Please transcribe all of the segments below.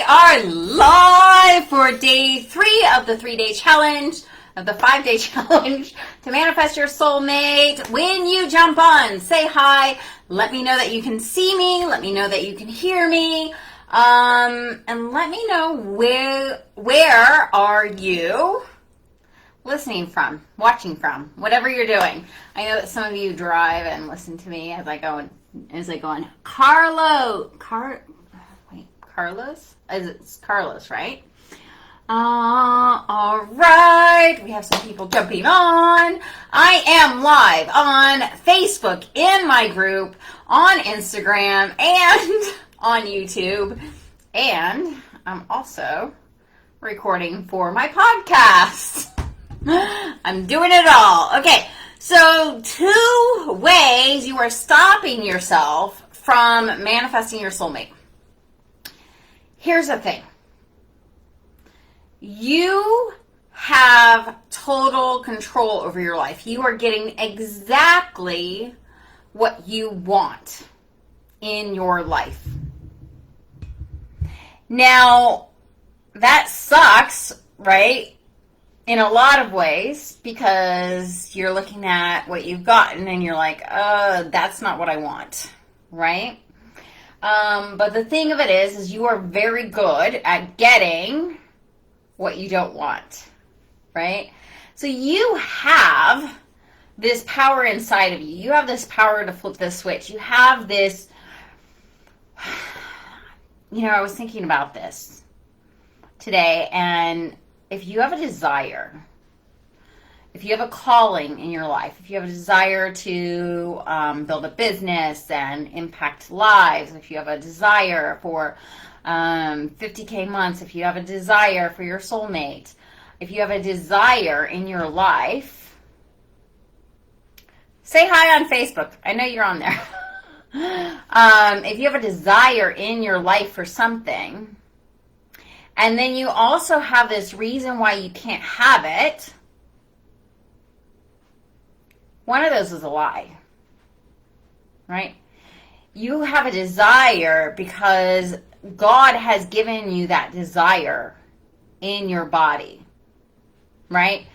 are live for day 3 of the 3-day challenge, of the 5-day challenge to manifest your soulmate. When you jump on, say hi. Let me know that you can see me. Let me know that you can hear me. And let me know where are you listening from, watching from, whatever you're doing. I know that some of you drive and listen to me as I go on. Carlos? It's Carlos, right? All right. We have some people jumping on. I am live on Facebook in my group, on Instagram, and on YouTube. And I'm also recording for my podcast. I'm doing it all. Okay. So 2 ways you are stopping yourself from manifesting your soulmate. Here's the thing. You have total control over your life. You are getting exactly what you want in your life. Now, that sucks, right? In a lot of ways, because you're looking at what you've gotten and you're like, that's not what I want, right? But the thing of it is you are very good at getting what you don't want, right? So you have this power inside of you. You have this power to flip the switch. You have this, I was thinking about this today, and if you have a desire, if you have a calling in your life, if you have a desire to build a business and impact lives, if you have a desire for 50K months, if you have a desire for your soulmate, if you have a desire in your life, say hi on Facebook. I know you're on there. If you have a desire in your life for something, and then you also have this reason why you can't have it, one of those is a lie, right? You have a desire because God has given you that desire in your body, right?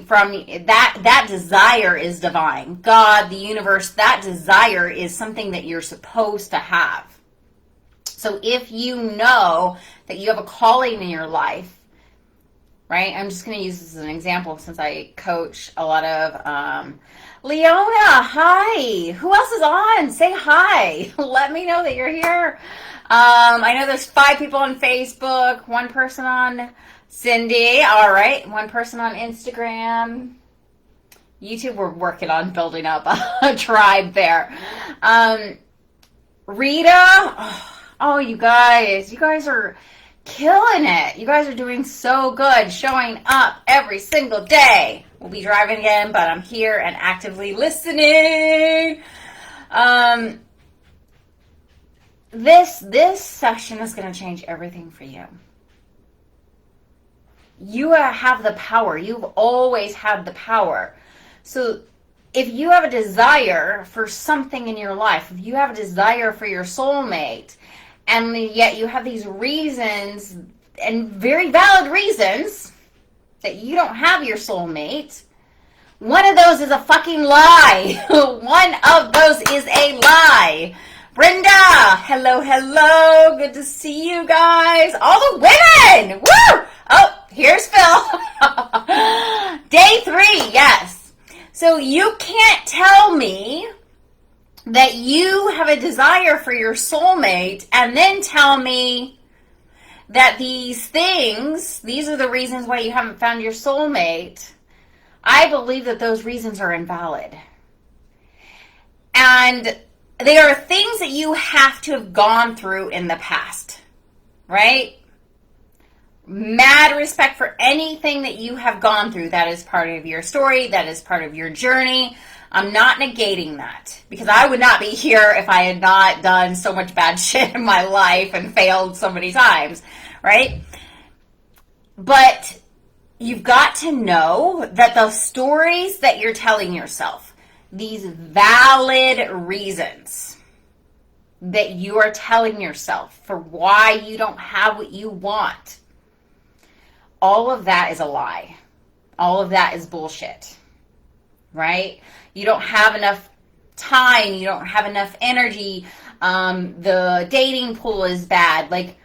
From that desire is divine. God, the universe, that desire is something that you're supposed to have. So if you know that you have a calling in your life, right? I'm just going to use this as an example since I coach a lot of Leona, hi. Who else is on? Say hi. Let me know that you're here. I know there's 5 people on Facebook, 1 person on Cindy. All right. 1 person on Instagram. YouTube, we're working on building up a tribe there. Rita. Oh, you guys are killing it. You guys are doing so good, showing up every single day. We'll be driving again, but I'm here and actively listening. This session is going to change everything for you. You have the power. You've always had the power. So if you have a desire for something in your life, if you have a desire for your soulmate, and yet you have these reasons, and very valid reasons, that you don't have your soulmate, one of those is a fucking lie. One of those is a lie. Brenda, hello. Good to see you guys. All the women. Woo! Oh, here's Phil. Day 3, yes. So you can't tell me that you have a desire for your soulmate and then tell me that these are the reasons why you haven't found your soulmate. I believe that those reasons are invalid. And they are things that you have to have gone through in the past, right? Mad respect for anything that you have gone through. That is part of your story. That is part of your journey. I'm not negating that, because I would not be here if I had not done so much bad shit in my life and failed so many times, right? But you've got to know that the stories that you're telling yourself, these valid reasons, that you are telling yourself for why you don't have what you want, all of that is a lie. All of that is bullshit, right? You don't have enough time. You don't have enough energy. The dating pool is bad. Like,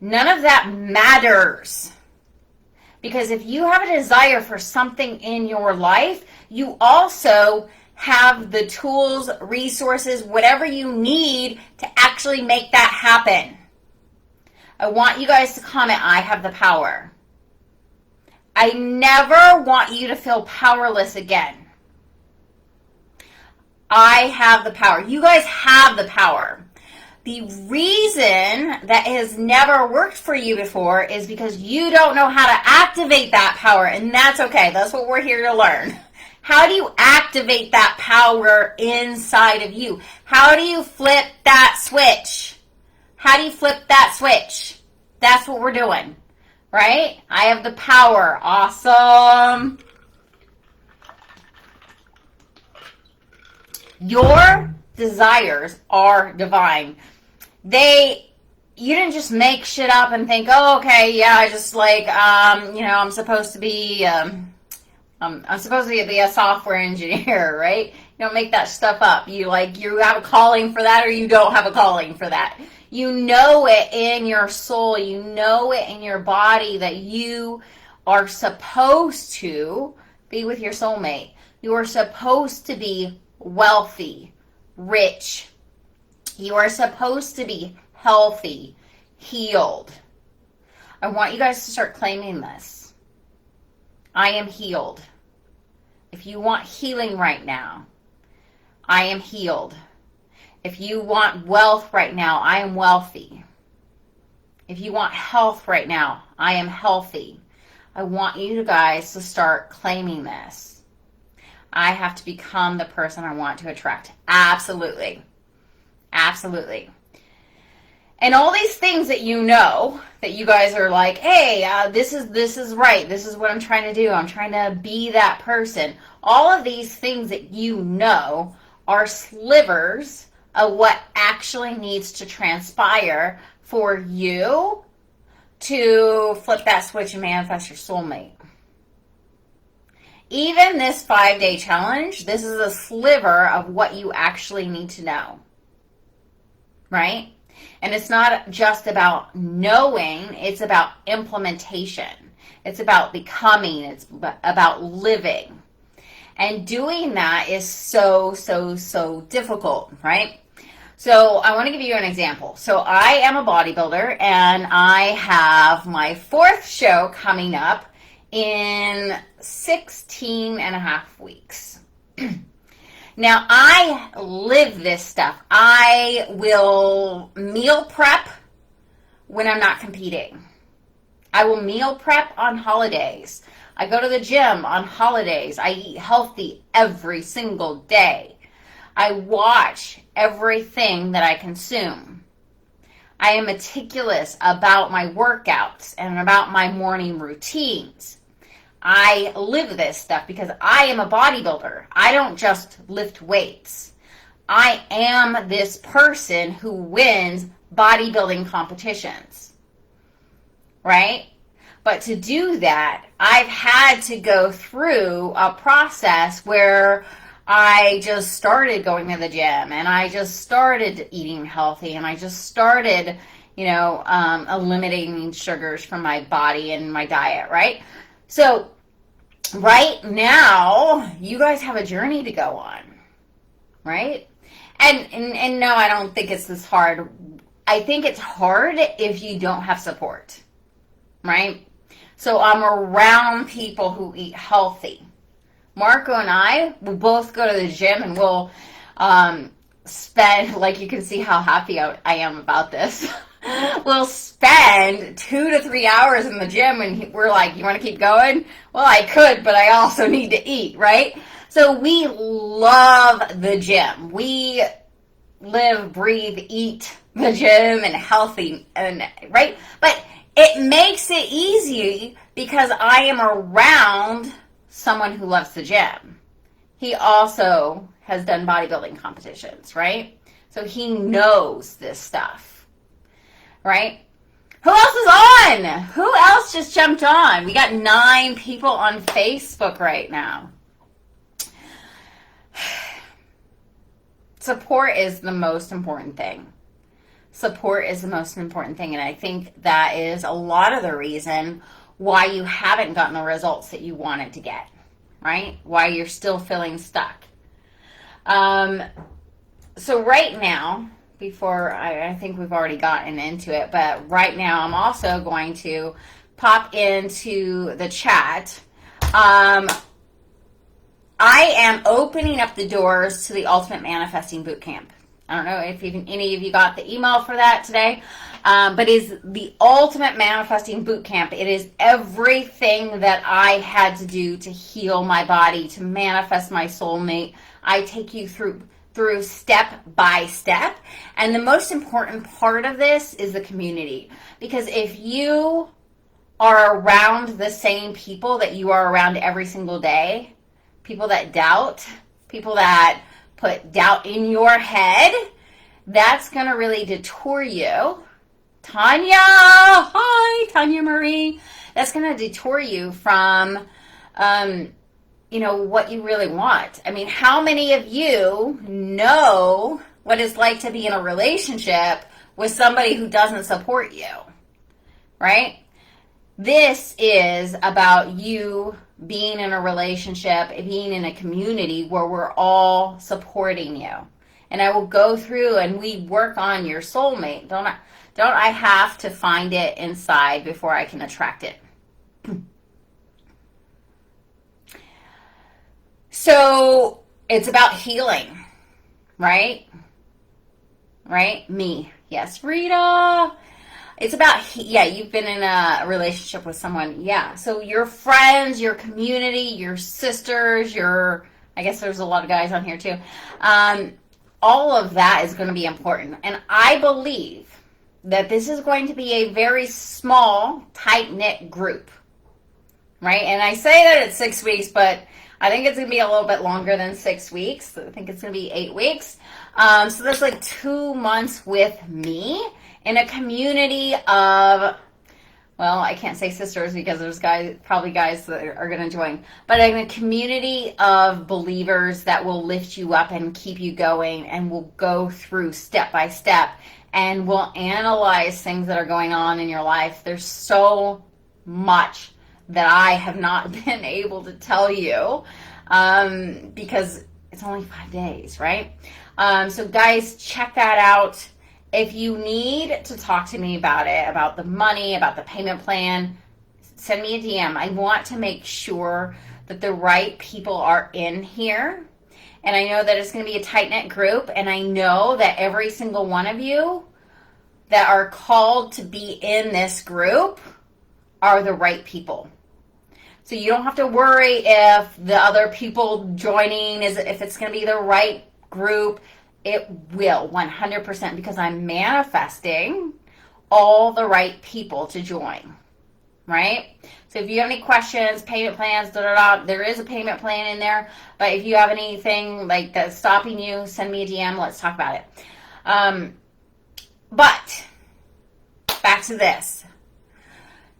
none of that matters. Because if you have a desire for something in your life, you also have the tools, resources, whatever you need to actually make that happen. I want you guys to comment, I have the power. I never want you to feel powerless again. I have the power. You guys have the power. The reason that has never worked for you before is because you don't know how to activate that power, and that's okay. That's what we're here to learn. How do you activate that power inside of you? How do you flip that switch? How do you flip that switch? That's what we're doing, right? I have the power. Awesome. Your desires are divine. You didn't just make shit up and think, oh, okay, yeah, I just like, I'm supposed to be, I'm supposed to be a software engineer, right? You don't make that stuff up. You have a calling for that, or you don't have a calling for that. You know it in your soul. You know it in your body that you are supposed to be with your soulmate. You are supposed to be wealthy, rich. You are supposed to be healthy, healed. I want you guys to start claiming this. I am healed. If you want healing right now, I am healed. If you want wealth right now, I am wealthy. If you want health right now, I am healthy. I want you guys to start claiming this. I have to become the person I want to attract. Absolutely. Absolutely. And all these things that you know, that you guys are like, hey, this is right. This is what I'm trying to do. I'm trying to be that person. All of these things that you know are slivers of what actually needs to transpire for you to flip that switch and manifest your soulmate. Even this 5-day challenge, this is a sliver of what you actually need to know. Right? And it's not just about knowing, it's about implementation. It's about becoming, it's about living. And doing that is so difficult, right? So I want to give you an example. So I am a bodybuilder, and I have my 4th show coming up in 16 and a half weeks. Now, I live this stuff. I will meal prep when I'm not competing. I will meal prep on holidays. I go to the gym on holidays. I eat healthy every single day. I watch everything that I consume. I am meticulous about my workouts and about my morning routines. I live this stuff because I am a bodybuilder. I don't just lift weights. I am this person who wins bodybuilding competitions, right? But to do that, I've had to go through a process where I just started going to the gym, and I just started eating healthy, and I just started, eliminating sugars from my body and my diet, right? So right now, you guys have a journey to go on, right? And no, I don't think it's this hard. I think it's hard if you don't have support, right? So I'm around people who eat healthy. Marco and I will both go to the gym, and we'll spend, like, you can see how happy I am about this. We'll spend 2 to 3 hours in the gym, and we're like, you want to keep going? Well, I could, but I also need to eat, right? So we love the gym. We live, breathe, eat the gym and healthy, and right? But it makes it easy because I am around someone who loves the gym. He also has done bodybuilding competitions, right? So he knows this stuff, right? Who else is on? Who else just jumped on? We got 9 people on Facebook right now. Support is the most important thing. Support is the most important thing. And I think that is a lot of the reason why you haven't gotten the results that you wanted to get, right? Why you're still feeling stuck. So right now, before I think we've already gotten into it, but right now I'm also going to pop into the chat. I am opening up the doors to the Ultimate Manifesting Bootcamp. I don't know if even any of you got the email for that today, but it's the Ultimate Manifesting Bootcamp. It is everything that I had to do to heal my body, to manifest my soulmate. I take you through step by step. And the most important part of this is the community. Because if you are around the same people that you are around every single day, people that doubt, people that put doubt in your head, that's going to really detour you. Tanya, hi, Tanya Marie. That's going to detour you from, what you really want. I mean, how many of you know what it's like to be in a relationship with somebody who doesn't support you, right? This is about you being in a relationship, being in a community where we're all supporting you. And I will go through and we work on your soulmate. Don't I have to find it inside before I can attract it? So it's about healing, right? Right? Me. Yes, Rita. It's about, you've been in a relationship with someone. Yeah. So your friends, your community, your sisters, I guess there's a lot of guys on here too. All of that is going to be important. And I believe that this is going to be a very small, tight-knit group, right? And I say that it's 6 weeks, but I think it's going to be a little bit longer than 6 weeks. I think it's going to be 8 weeks. So that's like 2 months with me in a community of, well, I can't say sisters because there's probably guys that are going to join, but in a community of believers that will lift you up and keep you going, and will go through step by step, and will analyze things that are going on in your life. There's so much that I have not been able to tell you because it's only 5 days, right? So guys, check that out. If you need to talk to me about it, about the money, about the payment plan, send me a DM. I want to make sure that the right people are in here. And I know that it's going to be a tight-knit group. And I know that every single one of you that are called to be in this group are the right people. So you don't have to worry if the other people joining, if it's going to be the right group. It will, 100%, because I'm manifesting all the right people to join, right? So if you have any questions, payment plans, there is a payment plan in there. But if you have anything like that's stopping you, send me a DM. Let's talk about it. But back to this.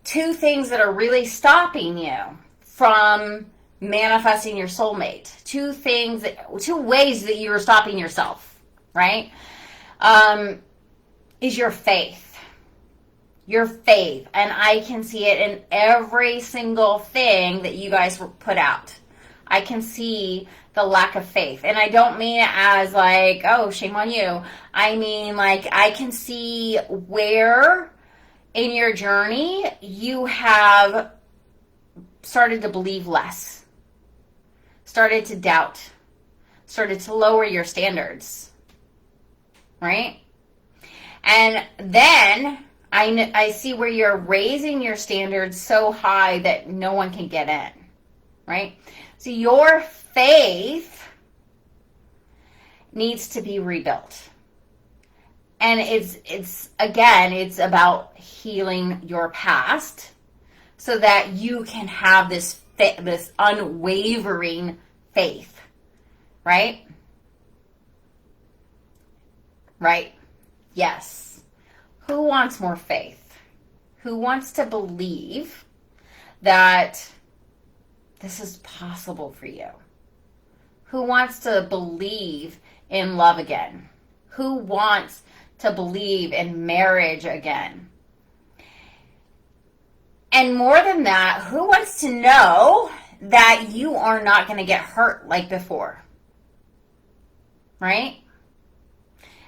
2 things that are really stopping you from manifesting your soulmate. 2 ways that you are stopping yourself. Right? Is your faith. Your faith. And I can see it in every single thing that you guys put out. I can see the lack of faith. And I don't mean it as like, oh, shame on you. I mean, like, I can see where in your journey you have started to believe less. Started to doubt. Started to lower your standards. Right? And then I see where you're raising your standards so high that no one can get in. Right? So your faith needs to be rebuilt. And it's about healing your past so that you can have this unwavering faith. Right? right? Yes. Who wants more faith? Who wants to believe that this is possible for you? Who wants to believe in love again? Who wants to believe in marriage again? And more than that, who wants to know that you are not going to get hurt like before? Right?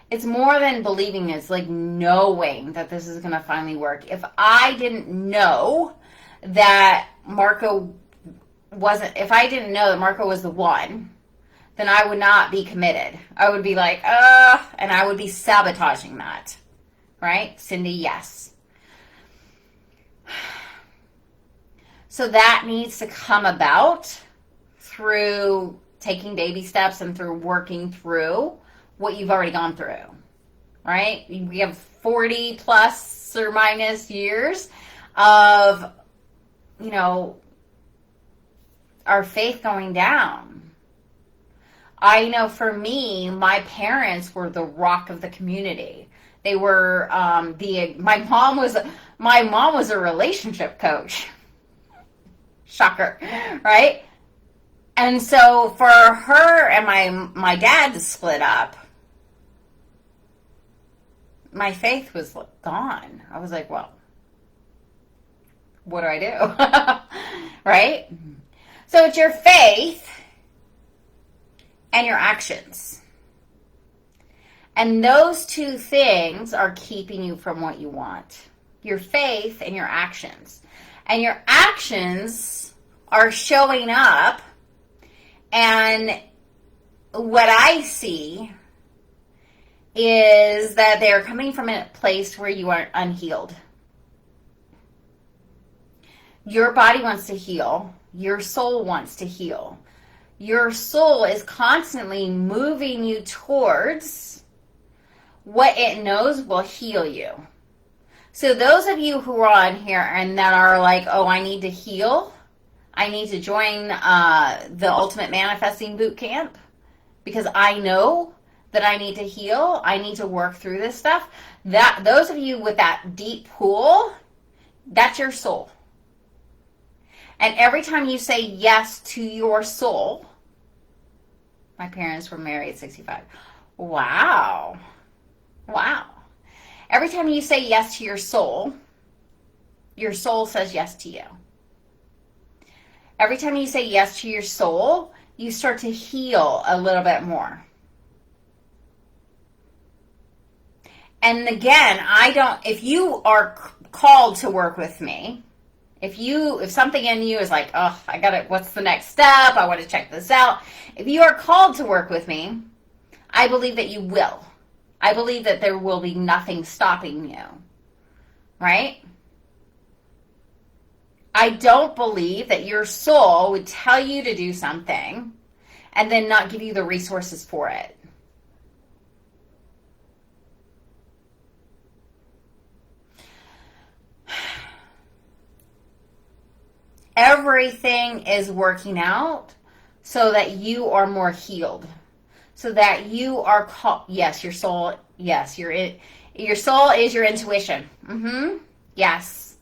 It's more than believing, it's like knowing that this is going to finally work. If I didn't know that Marco was the one, then I would not be committed. I would be like, and I would be sabotaging that. Right? Cindy, yes. So that needs to come about through taking baby steps and through working through what you've already gone through, right? We have 40 plus or minus years of, our faith going down. I know for me, my parents were the rock of the community. They were my mom was a relationship coach. Shocker, right? And so for her and my dad to split up, my faith was gone. I was like, well, what do I do? Right? So it's your faith and your actions. And those two things are keeping you from what you want. Your faith and your actions. And your actions are showing up, and what I see is that they're coming from a place where you are unhealed. Your body wants to heal. Your soul wants to heal. Your soul is constantly moving you towards what it knows will heal you. So those of you who are on here and that are like, oh, I need to heal, I need to join the Ultimate Manifesting Bootcamp because I know that I need to heal, I need to work through this stuff. That those of you with that deep pool, that's your soul. And every time you say yes to your soul, my parents were married at 65. Wow. Every time you say yes to your soul says yes to you. Every time you say yes to your soul, you start to heal a little bit more. And again, if you are called to work with me, if something in you is like, oh, what's the next step? I want to check this out. If you are called to work with me, I believe that you will. I believe that there will be nothing stopping you, right? I don't believe that your soul would tell you to do something and then not give you the resources for it. Everything is working out so that you are more healed. So that you are called, yes, your soul, yes, your soul is your intuition. Yes.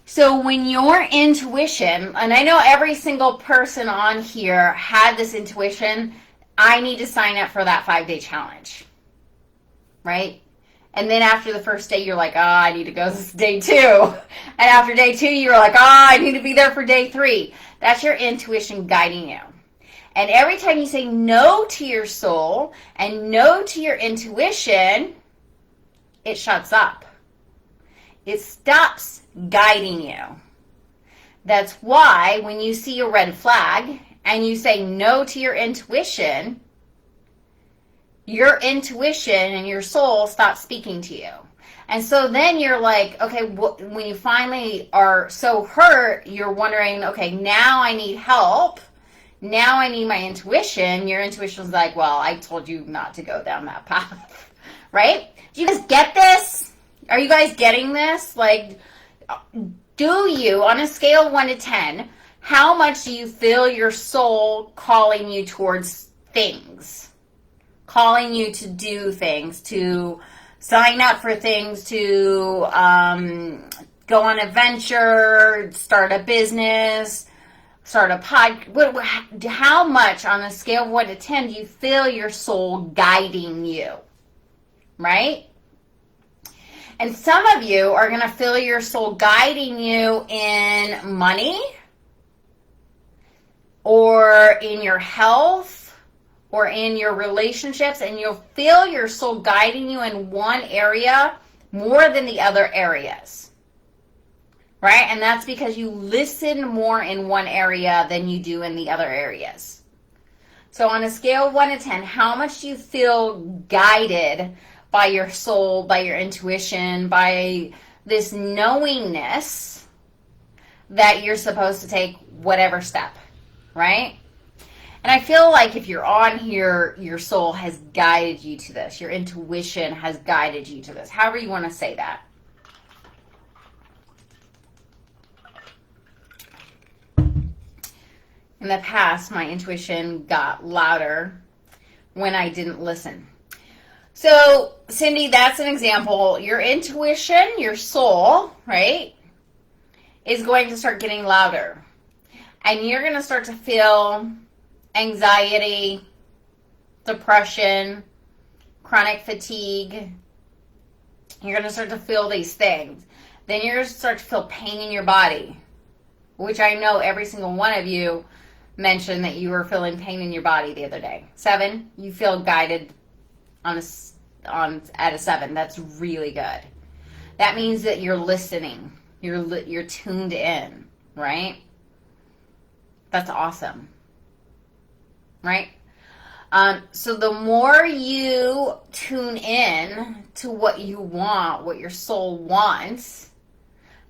So when your intuition, and I know every single person on here had this intuition, I need to sign up for that 5-day challenge, right? And then after the first day, you're like, oh, I need to go. This is day 2. And after day 2, you're like, oh, I need to be there for day 3. That's your intuition guiding you. And every time you say no to your soul and no to your intuition, it shuts up. It stops guiding you. That's why when you see a red flag and you say no to your intuition and your soul stops speaking to you. And so then you're like, okay, when you finally are so hurt, you're wondering, okay, now I need help. Now I need my intuition. Your intuition's like, well, I told you not to go down that path, right? Do you guys get this? Are you guys getting this? Like, do you, on a scale of 1 to 10, how much do you feel your soul calling you towards things? calling you to do things, to sign up for things, to go on a venture, start a business, start a how much on a scale of 1 to 10 do you feel your soul guiding you? Right? And some of you are going to feel your soul guiding you in money, or in your health, or in your relationships, and you'll feel your soul guiding you in one area more than the other areas. Right? And that's because you listen more in one area than you do in the other areas. So on a scale of 1 to 10, how much do you feel guided by your soul, by your intuition, by this knowingness that you're supposed to take whatever step, right? And I feel like if you're on here, your soul has guided you to this. Your intuition has guided you to this. However you want to say that. In the past, my intuition got louder when I didn't listen. So, Cindy, that's an example. Your intuition, your soul, right, is going to start getting louder. And you're going to start to feel anxiety, depression, chronic fatigue. You're going to start to feel these things. Then you're going to start to feel pain in your body, which I know every single one of you mentioned that you were feeling pain in your body the other day. 7, you feel guided at a 7. That's really good. That means that you're listening. You're tuned in, right? That's awesome. Right? So the more you tune in to what you want, what your soul wants,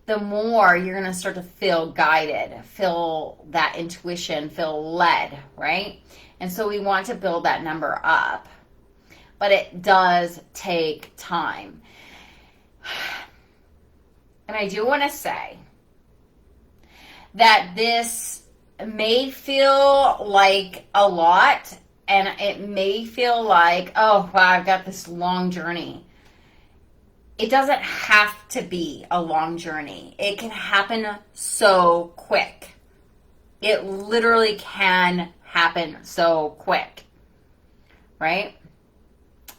the more you're going to start to feel guided, feel that intuition, feel led, right? And so we want to build that number up. But it does take time. And I do want to say that this may feel like a lot, and it may feel like, oh, wow, I've got this long journey. It doesn't have to be a long journey. It can happen so quick. It literally can happen so quick, right?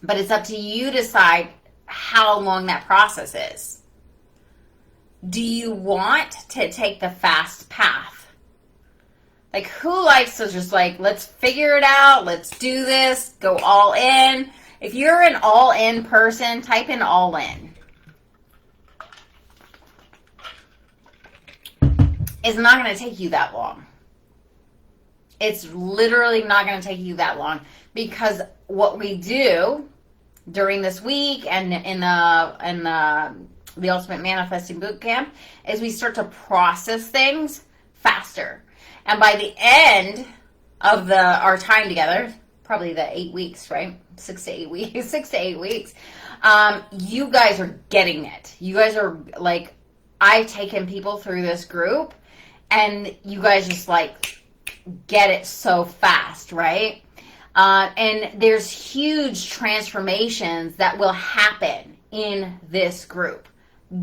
But it's up to you to decide how long that process is. Do you want to take the fast path? Like, who likes to just let's figure it out, let's do this, go all in? If you're an all-in person, type in all in. It's not going to take you that long. It's literally not going to take you that long, because what we do during this week and in the Ultimate Manifesting Bootcamp is we start to process things faster. And by the end of our time together, probably the 8 weeks, right? 6 to 8 weeks, 6 to 8 weeks, you guys are getting it. You guys are I've taken people through this group, and you guys just get it so fast, right? And there's huge transformations that will happen in this group,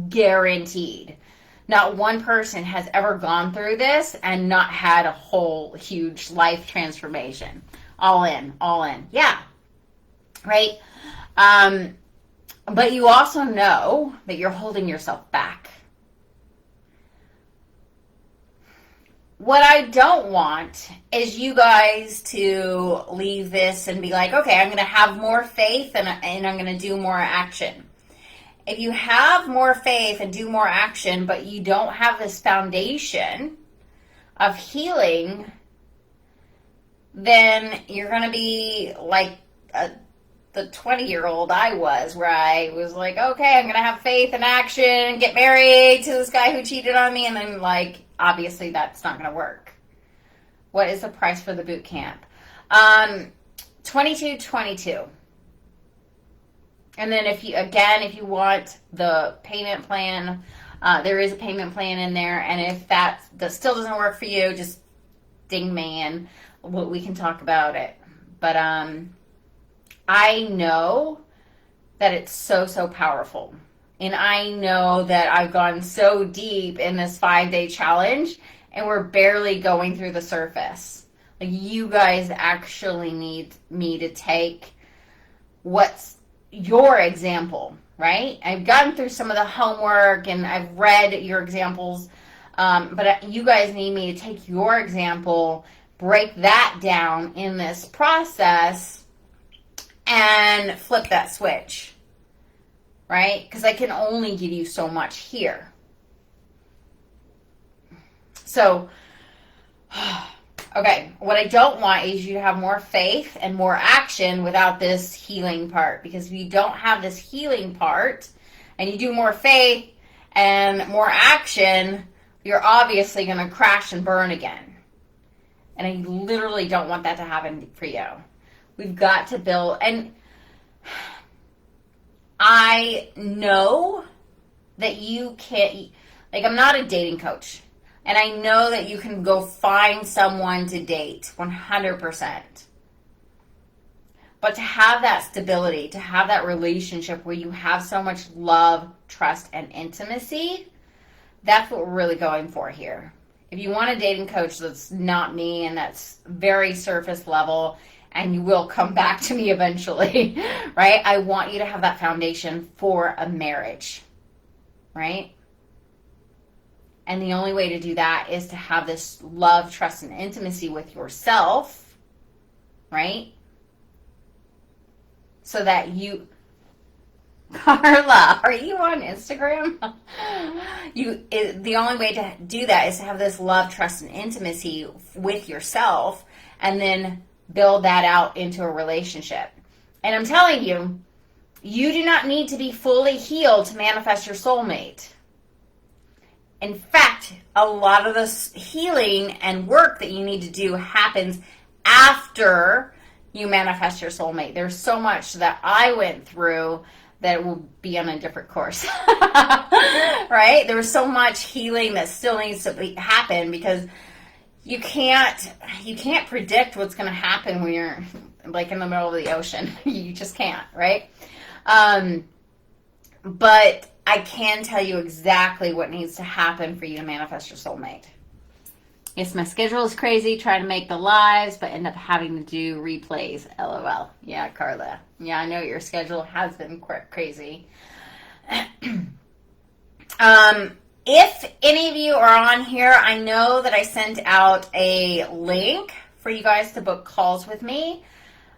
guaranteed. Not one person has ever gone through this and not had a whole huge life transformation. All in, yeah, right? But you also know that you're holding yourself back. What I don't want is you guys to leave this and be like, okay, I'm going to have more faith and I'm going to do more action. If you have more faith and do more action, but you don't have this foundation of healing, then you're going to be like the 20-year-old I was, where I was like, okay, I'm going to have faith and action, get married to this guy who cheated on me, and then obviously that's not going to work. What is the price for the boot camp? $22.22. And then if you want the payment plan, there is a payment plan in there. And if that still doesn't work for you, just ding me and we can talk about it. But I know that it's so, so powerful. And I know that I've gone so deep in this 5-day challenge, and we're barely going through the surface. Like, you guys actually need me to take what's your example, right? I've gotten through some of the homework and I've read your examples, but you guys need me to take your example, break that down in this process, and flip that switch, right? Because I can only give you so much here. So, okay, what I don't want is you to have more faith and more action without this healing part. Because if you don't have this healing part and you do more faith and more action, you're obviously going to crash and burn again. And I literally don't want that to happen for you. We've got to build, and I know that you can't, like, I'm not a dating coach. And I know that you can go find someone to date, 100%. But to have that stability, to have that relationship where you have so much love, trust, and intimacy, that's what we're really going for here. If you want a dating coach that's not me and that's very surface level, and you will come back to me eventually, right? I want you to have that foundation for a marriage, right? And the only way to do that is to have this love, trust, and intimacy with yourself, right? So that you, Carla, are you on Instagram? The only way to do that is to have this love, trust, and intimacy with yourself, and then build that out into a relationship. And I'm telling you, you do not need to be fully healed to manifest your soulmate. In fact, a lot of this healing and work that you need to do happens after you manifest your soulmate. There's so much that I went through that will be on a different course, right? There was so much healing that still needs to happen, because you can't predict what's going to happen when you're like in the middle of the ocean. You just can't, right? But I can tell you exactly what needs to happen for you to manifest your soulmate. Yes, my schedule is crazy trying to make the lives, but end up having to do replays. LOL. Yeah, Carla. Yeah, I know your schedule has been crazy. If any of you are on here, I know that I sent out a link for you guys to book calls with me.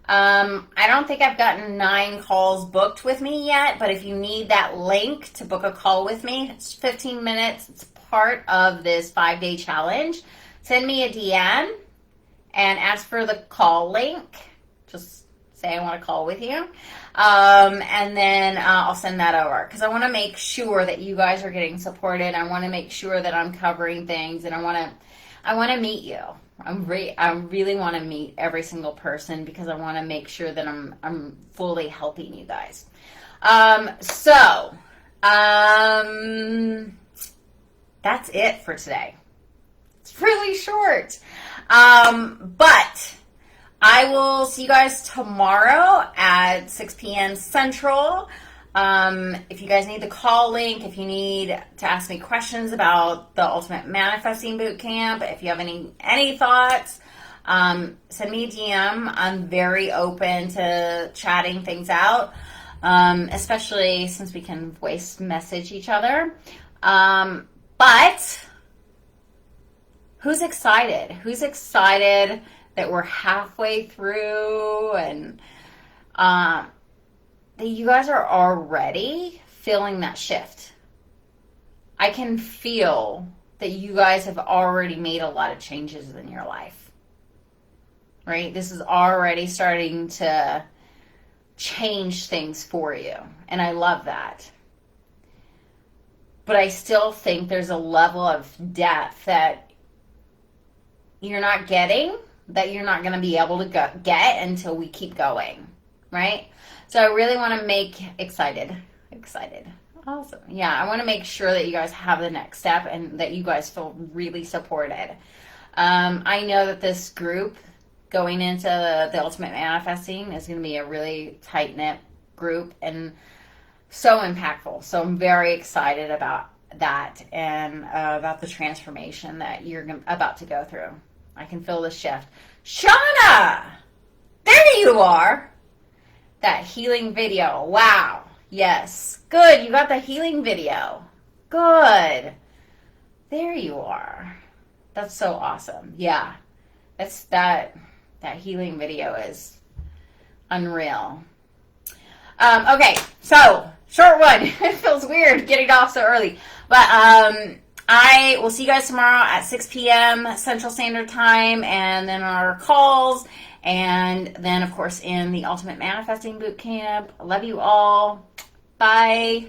I don't think I've gotten 9 calls booked with me yet, but if you need that link to book a call with me, it's 15 minutes. It's part of this 5-day challenge. Send me a DM and ask for the call link. Just say I want to call with you. And then I'll send that over, because I want to make sure that you guys are getting supported. I want to make sure that I'm covering things, and I want to meet you. I really want to meet every single person, because I want to make sure that I'm fully helping you guys. That's it for today. It's really short. But I will see you guys tomorrow at 6 p.m. Central. If you guys need the call link, if you need to ask me questions about the Ultimate Manifesting Bootcamp, if you have any thoughts, send me a DM. I'm very open to chatting things out, especially since we can voice message each other. But who's excited? Who's excited that we're halfway through, and that you guys are already feeling that shift? I can feel that you guys have already made a lot of changes in your life, right? This is already starting to change things for you, and I love that. But I still think there's a level of depth that you're not getting, that you're not going to be able to get until we keep going, right? So I really want to make excited. Awesome. Yeah, I want to make sure that you guys have the next step and that you guys feel really supported. I know that this group going into the Ultimate Manifesting is going to be a really tight-knit group and so impactful. So I'm very excited about that and about the transformation that you're about to go through. I can feel the shift. Shauna! There you are! That healing video. Wow. Yes. Good. You got the healing video. Good. There you are. That's so awesome. Yeah. That's that healing video is unreal. Okay, so short one. It feels weird getting off so early. But I will see you guys tomorrow at 6 p.m. Central Standard Time, and then our calls, and then, of course, in the Ultimate Manifesting Bootcamp. I love you all. Bye.